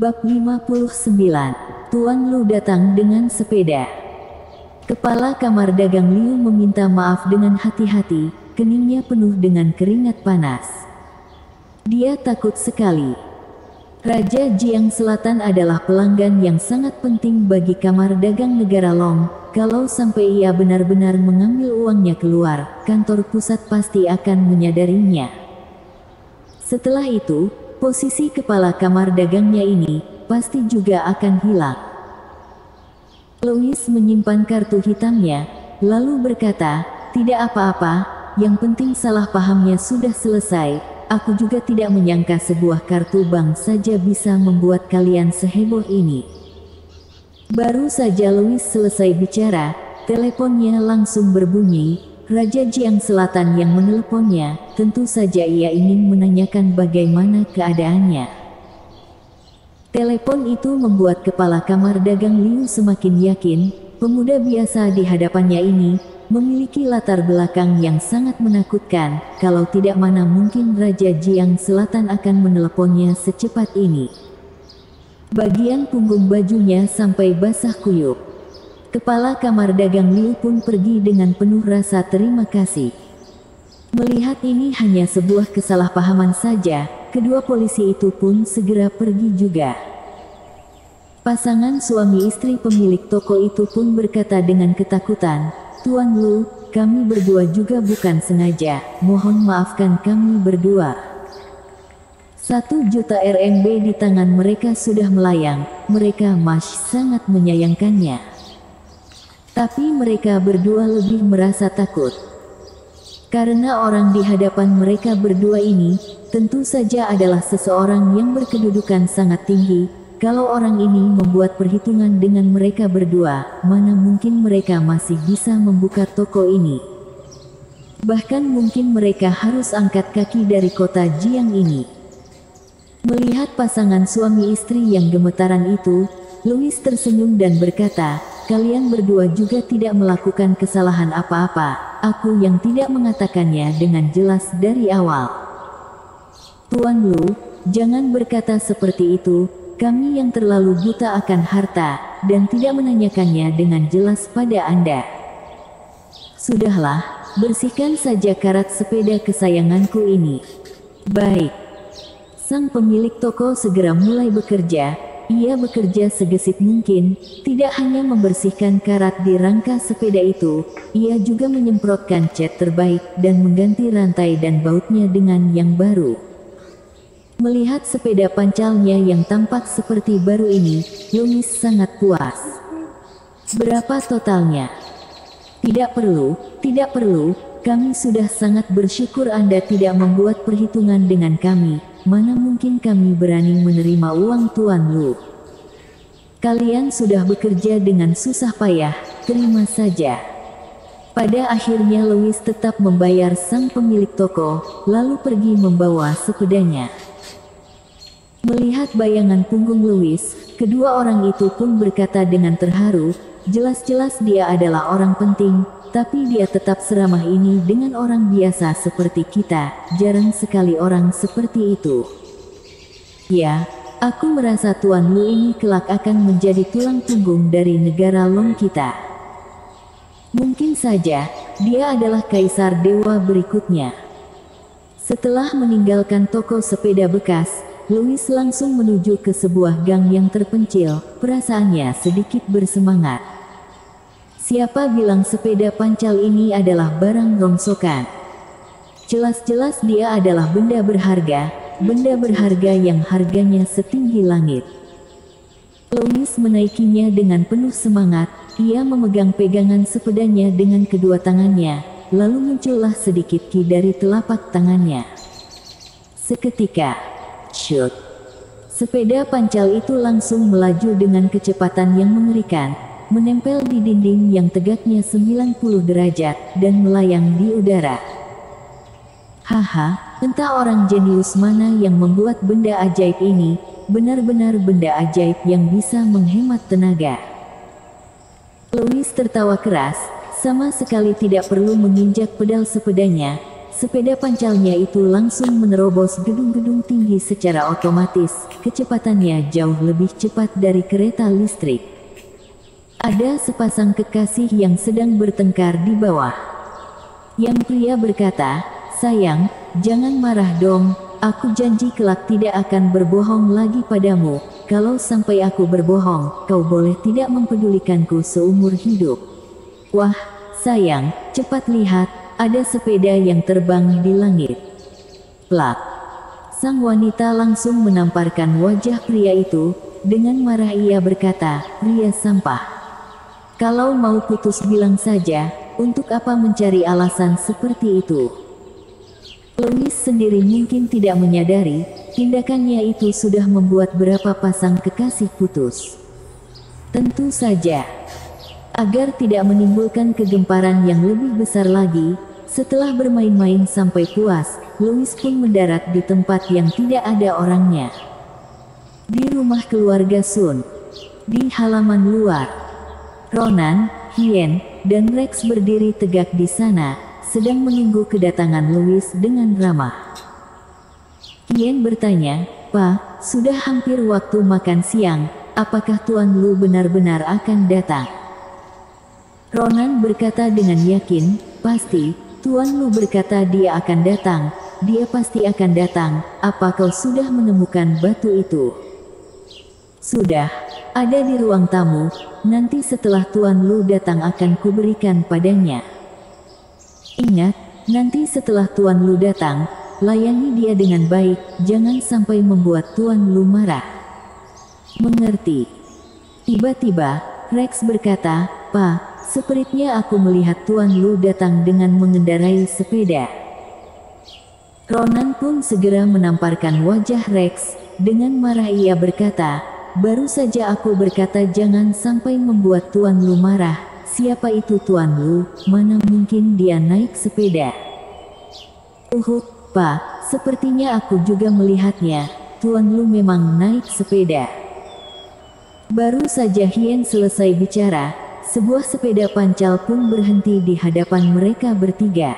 Bab 59. Tuan Lu datang dengan sepeda. Kepala kamar dagang Liu meminta maaf dengan hati-hati, keningnya penuh dengan keringat panas. Dia takut sekali. Raja Jiang Selatan adalah pelanggan yang sangat penting bagi kamar dagang negara Long. Kalau sampai ia benar-benar mengambil uangnya keluar, kantor pusat pasti akan menyadarinya. Setelah itu, posisi kepala kamar dagangnya ini pasti juga akan hilang. Louis menyimpan kartu hitamnya, lalu berkata, "Tidak apa-apa, yang penting salah pahamnya sudah selesai. Aku juga tidak menyangka sebuah kartu bank saja bisa membuat kalian seheboh ini." Baru saja Louis selesai bicara, teleponnya langsung berbunyi. Raja Jiang Selatan yang meneleponnya, tentu saja ia ingin menanyakan bagaimana keadaannya. Telepon itu membuat kepala kamar dagang Liu semakin yakin, pemuda biasa di hadapannya ini memiliki latar belakang yang sangat menakutkan. Kalau tidak, mana mungkin Raja Jiang Selatan akan meneleponnya secepat ini. Bagian punggung bajunya sampai basah kuyup. Kepala kamar dagang Liu pun pergi dengan penuh rasa terima kasih. Melihat ini hanya sebuah kesalahpahaman saja, kedua polisi itu pun segera pergi juga. Pasangan suami istri pemilik toko itu pun berkata dengan ketakutan, "Tuan Lu, kami berdua juga bukan sengaja, mohon maafkan kami berdua." 1 juta RMB di tangan mereka sudah melayang, mereka masih sangat menyayangkannya. Tapi mereka berdua lebih merasa takut. Karena orang di hadapan mereka berdua ini, tentu saja adalah seseorang yang berkedudukan sangat tinggi. Kalau orang ini membuat perhitungan dengan mereka berdua, mana mungkin mereka masih bisa membuka toko ini. Bahkan mungkin mereka harus angkat kaki dari kota Jiang ini. Melihat pasangan suami istri yang gemetaran itu, Louis tersenyum dan berkata, "Kalian berdua juga tidak melakukan kesalahan apa-apa, aku yang tidak mengatakannya dengan jelas dari awal." "Tuan Lu, jangan berkata seperti itu, kami yang terlalu buta akan harta, dan tidak menanyakannya dengan jelas pada Anda." "Sudahlah, bersihkan saja karat sepeda kesayanganku ini." "Baik." Sang pemilik toko segera mulai bekerja. Ia bekerja segesit mungkin, tidak hanya membersihkan karat di rangka sepeda itu, ia juga menyemprotkan cat terbaik dan mengganti rantai dan bautnya dengan yang baru. Melihat sepeda pancalnya yang tampak seperti baru ini, Louis sangat puas. "Berapa totalnya?" Tidak perlu, kami sudah sangat bersyukur Anda tidak membuat perhitungan dengan kami. Mana mungkin kami berani menerima uang Tuan Lu. Kalian sudah bekerja dengan susah payah, terima saja. Pada akhirnya Louis tetap membayar sang pemilik toko, lalu pergi membawa sepedanya. Melihat bayangan punggung Louis, kedua orang itu pun berkata dengan terharu, jelas-jelas dia adalah orang penting, tapi dia tetap seramah ini dengan orang biasa seperti kita, jarang sekali orang seperti itu. "Ya, aku merasa Tuan Lu ini kelak akan menjadi tulang punggung dari negara Long kita. Mungkin saja, dia adalah kaisar dewa berikutnya." Setelah meninggalkan toko sepeda bekas, Louis langsung menuju ke sebuah gang yang terpencil, perasaannya sedikit bersemangat. Siapa bilang sepeda pancal ini adalah barang rongsokan? Jelas-jelas dia adalah benda berharga yang harganya setinggi langit. Louis menaikinya dengan penuh semangat, ia memegang pegangan sepedanya dengan kedua tangannya, lalu muncullah sedikit ki dari telapak tangannya. Seketika, shoot! Sepeda pancal itu langsung melaju dengan kecepatan yang mengerikan, menempel di dinding yang tegaknya 90 derajat, dan melayang di udara. Haha, entah orang jenius mana yang membuat benda ajaib ini, benar-benar benda ajaib yang bisa menghemat tenaga. Louis tertawa keras, sama sekali tidak perlu menginjak pedal sepedanya, sepeda pancalnya itu langsung menerobos gedung-gedung tinggi secara otomatis. Kecepatannya jauh lebih cepat dari kereta listrik. Ada sepasang kekasih yang sedang bertengkar di bawah. Yang pria berkata, "Sayang, jangan marah dong. Aku janji kelak tidak akan berbohong lagi padamu. Kalau sampai aku berbohong, kau boleh tidak mempedulikanku seumur hidup." Wah, sayang, cepat lihat, ada sepeda yang terbang di langit. Plak. Sang wanita langsung menamparkan wajah pria itu. Dengan marah ia berkata, "Pria sampah. Kalau mau putus bilang saja, untuk apa mencari alasan seperti itu?" Louis sendiri mungkin tidak menyadari, tindakannya itu sudah membuat berapa pasang kekasih putus. Tentu saja, agar tidak menimbulkan kegemparan yang lebih besar lagi, setelah bermain-main sampai puas, Louis pun mendarat di tempat yang tidak ada orangnya. Di rumah keluarga Sun. Di halaman luar, Ronan, Hien, dan Rex berdiri tegak di sana, sedang menunggu kedatangan Louis dengan ramah. Hien bertanya, "Pa, sudah hampir waktu makan siang, apakah Tuan Lu benar-benar akan datang?" Ronan berkata dengan yakin, "Pasti, Tuan Lu berkata dia akan datang, dia pasti akan datang. Apa kau sudah menemukan batu itu?" "Sudah, ada di ruang tamu, nanti setelah Tuan Lu datang akan kuberikan padanya." "Ingat, nanti setelah Tuan Lu datang, layani dia dengan baik, jangan sampai membuat Tuan Lu marah." "Mengerti." Tiba-tiba, Rex berkata, "Pa, sepertinya aku melihat Tuan Lu datang dengan mengendarai sepeda." Ronan pun segera menamparkan wajah Rex. Dengan marah ia berkata, "Baru saja aku berkata jangan sampai membuat Tuan Lu marah. Siapa itu Tuan Lu? Mana mungkin dia naik sepeda?" Pa, sepertinya aku juga melihatnya. Tuan Lu memang naik sepeda." Baru saja Hien selesai bicara, sebuah sepeda pancal pun berhenti di hadapan mereka bertiga.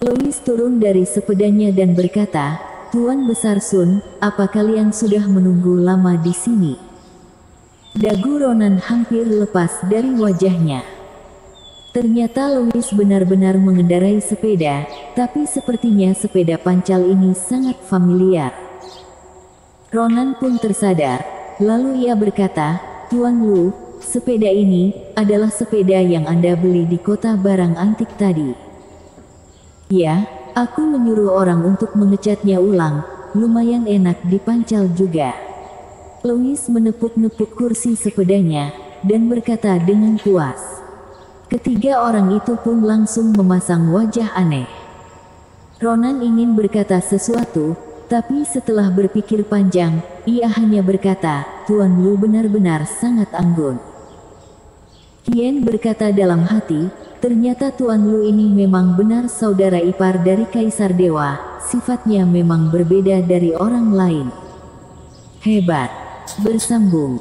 Louis turun dari sepedanya dan berkata, "Tuan Besar Sun, apa kalian sudah menunggu lama di sini?" Dagu Ronan hampir lepas dari wajahnya. Ternyata Louis benar-benar mengendarai sepeda, tapi sepertinya sepeda pancal ini sangat familiar. Ronan pun tersadar, lalu ia berkata, "Tuan Lu, sepeda ini adalah sepeda yang Anda beli di kota barang antik tadi." "Ya, aku menyuruh orang untuk mengecatnya ulang, lumayan enak dipancal juga." Louis menepuk-nepuk kursi sepedanya, dan berkata dengan puas. Ketiga orang itu pun langsung memasang wajah aneh. Ronan ingin berkata sesuatu, tapi setelah berpikir panjang, ia hanya berkata, "Tuan Lu benar-benar sangat anggun." Hien berkata dalam hati, ternyata Tuan Lu ini memang benar saudara ipar dari Kaisar Dewa, sifatnya memang berbeda dari orang lain. Hebat. Bersambung.